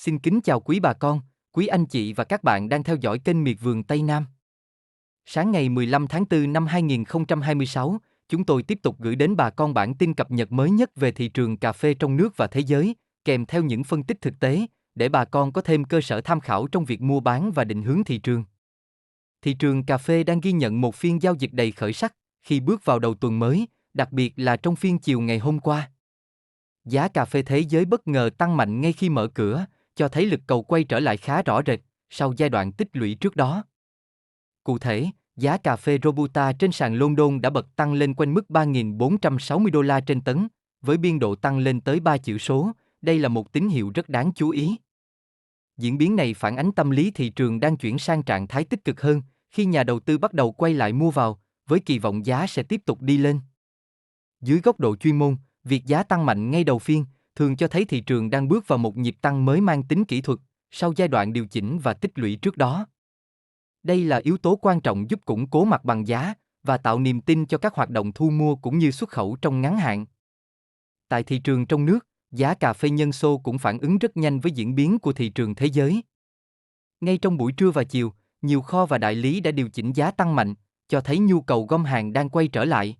Xin kính chào quý bà con, quý anh chị và các bạn đang theo dõi kênh Miệt vườn Tây Nam. Sáng ngày 15 tháng 4 năm 2026, chúng tôi tiếp tục gửi đến bà con bản tin cập nhật mới nhất về thị trường cà phê trong nước và thế giới, kèm theo những phân tích thực tế, để bà con có thêm cơ sở tham khảo trong việc mua bán và định hướng thị trường. Thị trường cà phê đang ghi nhận một phiên giao dịch đầy khởi sắc khi bước vào đầu tuần mới, đặc biệt là trong phiên chiều ngày hôm qua. Giá cà phê thế giới bất ngờ tăng mạnh ngay khi mở cửa, cho thấy lực cầu quay trở lại khá rõ rệt sau giai đoạn tích lũy trước đó. Cụ thể, giá cà phê Robusta trên sàn London đã bật tăng lên quanh mức 3.460 đô la trên tấn, với biên độ tăng lên tới 3 chữ số. Đây là một tín hiệu rất đáng chú ý. Diễn biến này phản ánh tâm lý thị trường đang chuyển sang trạng thái tích cực hơn, khi nhà đầu tư bắt đầu quay lại mua vào, với kỳ vọng giá sẽ tiếp tục đi lên. Dưới góc độ chuyên môn, việc giá tăng mạnh ngay đầu phiên thường cho thấy thị trường đang bước vào một nhịp tăng mới mang tính kỹ thuật, sau giai đoạn điều chỉnh và tích lũy trước đó. Đây là yếu tố quan trọng giúp củng cố mặt bằng giá và tạo niềm tin cho các hoạt động thu mua cũng như xuất khẩu trong ngắn hạn. Tại thị trường trong nước, giá cà phê nhân xô cũng phản ứng rất nhanh với diễn biến của thị trường thế giới. Ngay trong buổi trưa và chiều, nhiều kho và đại lý đã điều chỉnh giá tăng mạnh, cho thấy nhu cầu gom hàng đang quay trở lại.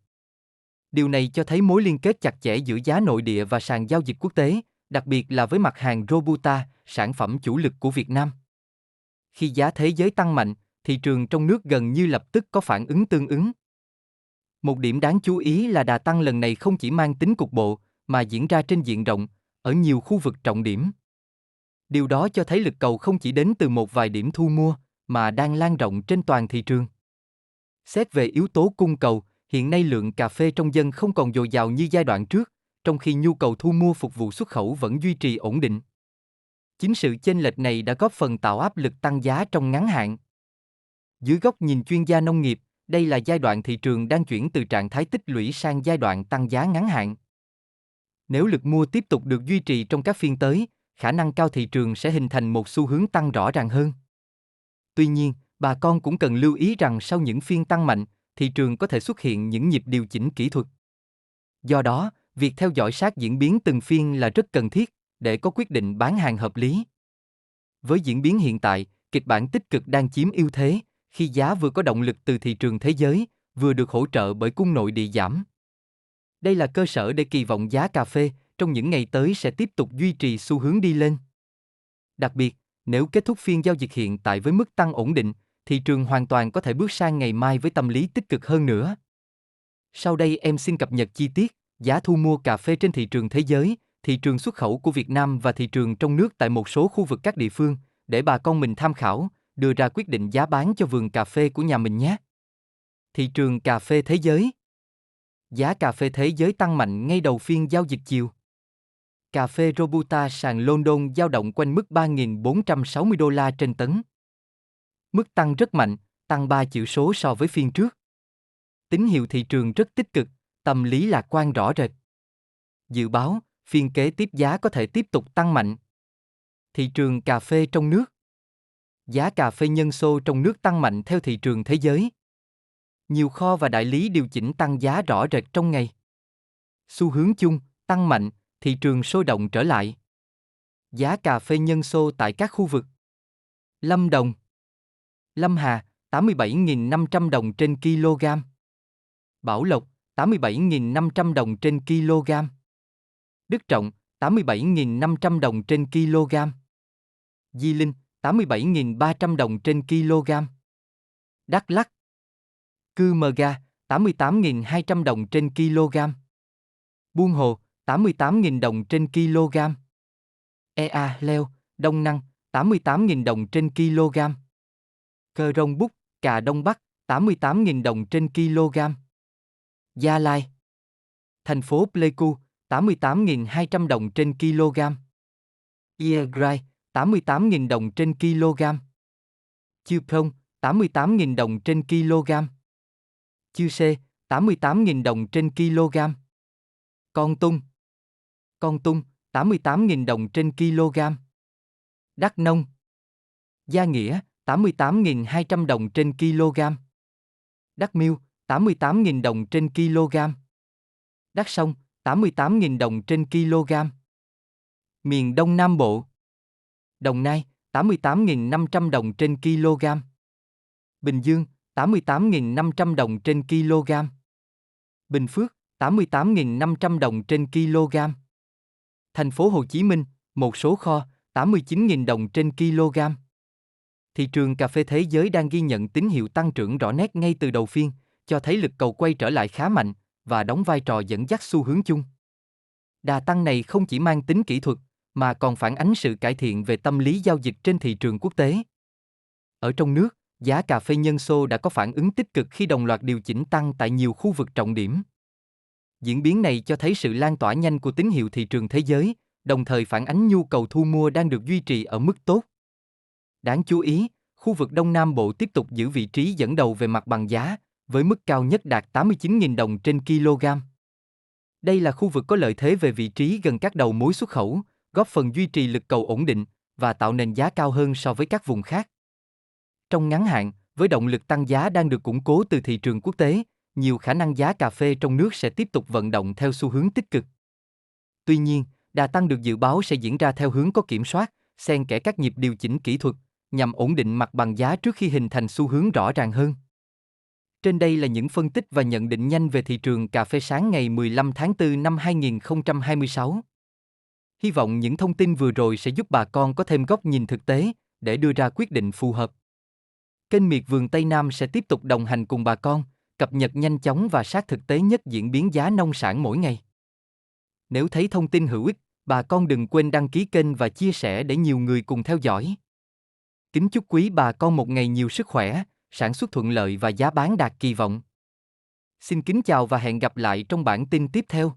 Điều này cho thấy mối liên kết chặt chẽ giữa giá nội địa và sàn giao dịch quốc tế, đặc biệt là với mặt hàng Robusta, sản phẩm chủ lực của Việt Nam. Khi giá thế giới tăng mạnh, thị trường trong nước gần như lập tức có phản ứng tương ứng. Một điểm đáng chú ý là đà tăng lần này không chỉ mang tính cục bộ, mà diễn ra trên diện rộng, ở nhiều khu vực trọng điểm. Điều đó cho thấy lực cầu không chỉ đến từ một vài điểm thu mua, mà đang lan rộng trên toàn thị trường. Xét về yếu tố cung cầu, hiện nay lượng cà phê trong dân không còn dồi dào như giai đoạn trước, trong khi nhu cầu thu mua phục vụ xuất khẩu vẫn duy trì ổn định. Chính sự chênh lệch này đã góp phần tạo áp lực tăng giá trong ngắn hạn. Dưới góc nhìn chuyên gia nông nghiệp, đây là giai đoạn thị trường đang chuyển từ trạng thái tích lũy sang giai đoạn tăng giá ngắn hạn. Nếu lực mua tiếp tục được duy trì trong các phiên tới, khả năng cao thị trường sẽ hình thành một xu hướng tăng rõ ràng hơn. Tuy nhiên, bà con cũng cần lưu ý rằng sau những phiên tăng mạnh, thị trường có thể xuất hiện những nhịp điều chỉnh kỹ thuật. Do đó, việc theo dõi sát diễn biến từng phiên là rất cần thiết để có quyết định bán hàng hợp lý. Với diễn biến hiện tại, kịch bản tích cực đang chiếm ưu thế, khi giá vừa có động lực từ thị trường thế giới, vừa được hỗ trợ bởi cung nội địa giảm. Đây là cơ sở để kỳ vọng giá cà phê trong những ngày tới sẽ tiếp tục duy trì xu hướng đi lên. Đặc biệt, nếu kết thúc phiên giao dịch hiện tại với mức tăng ổn định, thị trường hoàn toàn có thể bước sang ngày mai với tâm lý tích cực hơn nữa. Sau đây em xin cập nhật chi tiết giá thu mua cà phê trên thị trường thế giới, thị trường xuất khẩu của Việt Nam và thị trường trong nước tại một số khu vực các địa phương, để bà con mình tham khảo, đưa ra quyết định giá bán cho vườn cà phê của nhà mình nhé. Thị trường cà phê thế giới. Giá cà phê thế giới tăng mạnh ngay đầu phiên giao dịch chiều. Cà phê Robusta sàn London dao động quanh mức 3.460 đô la trên tấn. Mức tăng rất mạnh, tăng 3 chữ số so với phiên trước. Tín hiệu thị trường rất tích cực, tâm lý lạc quan rõ rệt. Dự báo, phiên kế tiếp giá có thể tiếp tục tăng mạnh. Thị trường cà phê trong nước. Giá cà phê nhân xô trong nước tăng mạnh theo thị trường thế giới. Nhiều kho và đại lý điều chỉnh tăng giá rõ rệt trong ngày. Xu hướng chung, tăng mạnh, thị trường sôi động trở lại. Giá cà phê nhân xô tại các khu vực. Lâm Đồng, Lâm Hà, 87.500 đồng trên kg. Bảo Lộc, 87.500 đồng trên kg. Đức Trọng, 87.500 đồng trên kg. Di Linh, 87.300 đồng trên kg. Đắk Lắk, Cư Mờ Ga, 88.200 đồng trên kg. Buôn Hồ, 88.000 đồng trên kg. Ea Leo, Đông Năng, 88.000 đồng trên kg. Cờ Rông Búc, Cà Đông Bắc, 88.000 đồng trên kg. Gia Lai, thành phố Pleiku, 88.200 đồng trên kg. Iagrai, 88.000 đồng trên kg. Chư Prong, 88.000 đồng trên kg. Chư Sê, 88.000 đồng trên kg. Con Tum, 88.000 đồng trên kg. Đắk Nông, Gia Nghĩa, 88.200 đồng trên kg. Đắk Miêu, 88.000 đồng trên kg. Đắk Sông, 88.000 đồng trên kg. Miền Đông Nam Bộ, Đồng Nai, 88.500 đồng trên kg. Bình Dương, 88.500 đồng trên kg. Bình Phước, 88.500 đồng trên kg. Thành phố Hồ Chí Minh, một số kho, 89.000 đồng trên kg. Thị trường cà phê thế giới đang ghi nhận tín hiệu tăng trưởng rõ nét ngay từ đầu phiên, cho thấy lực cầu quay trở lại khá mạnh và đóng vai trò dẫn dắt xu hướng chung. Đà tăng này không chỉ mang tính kỹ thuật, mà còn phản ánh sự cải thiện về tâm lý giao dịch trên thị trường quốc tế. Ở trong nước, giá cà phê nhân xô đã có phản ứng tích cực khi đồng loạt điều chỉnh tăng tại nhiều khu vực trọng điểm. Diễn biến này cho thấy sự lan tỏa nhanh của tín hiệu thị trường thế giới, đồng thời phản ánh nhu cầu thu mua đang được duy trì ở mức tốt. Đáng chú ý, khu vực Đông Nam Bộ tiếp tục giữ vị trí dẫn đầu về mặt bằng giá, với mức cao nhất đạt 89.000 đồng trên kg. Đây là khu vực có lợi thế về vị trí gần các đầu mối xuất khẩu, góp phần duy trì lực cầu ổn định và tạo nền giá cao hơn so với các vùng khác. Trong ngắn hạn, với động lực tăng giá đang được củng cố từ thị trường quốc tế, nhiều khả năng giá cà phê trong nước sẽ tiếp tục vận động theo xu hướng tích cực. Tuy nhiên, đà tăng được dự báo sẽ diễn ra theo hướng có kiểm soát, xen kẽ các nhịp điều chỉnh kỹ thuật, nhằm ổn định mặt bằng giá trước khi hình thành xu hướng rõ ràng hơn. Trên đây là những phân tích và nhận định nhanh về thị trường cà phê sáng ngày 15 tháng 4 năm 2026. Hy vọng những thông tin vừa rồi sẽ giúp bà con có thêm góc nhìn thực tế để đưa ra quyết định phù hợp. Kênh Miệt vườn Tây Nam sẽ tiếp tục đồng hành cùng bà con, cập nhật nhanh chóng và sát thực tế nhất diễn biến giá nông sản mỗi ngày. Nếu thấy thông tin hữu ích, bà con đừng quên đăng ký kênh và chia sẻ để nhiều người cùng theo dõi. Kính chúc quý bà con một ngày nhiều sức khỏe, sản xuất thuận lợi và giá bán đạt kỳ vọng. Xin kính chào và hẹn gặp lại trong bản tin tiếp theo.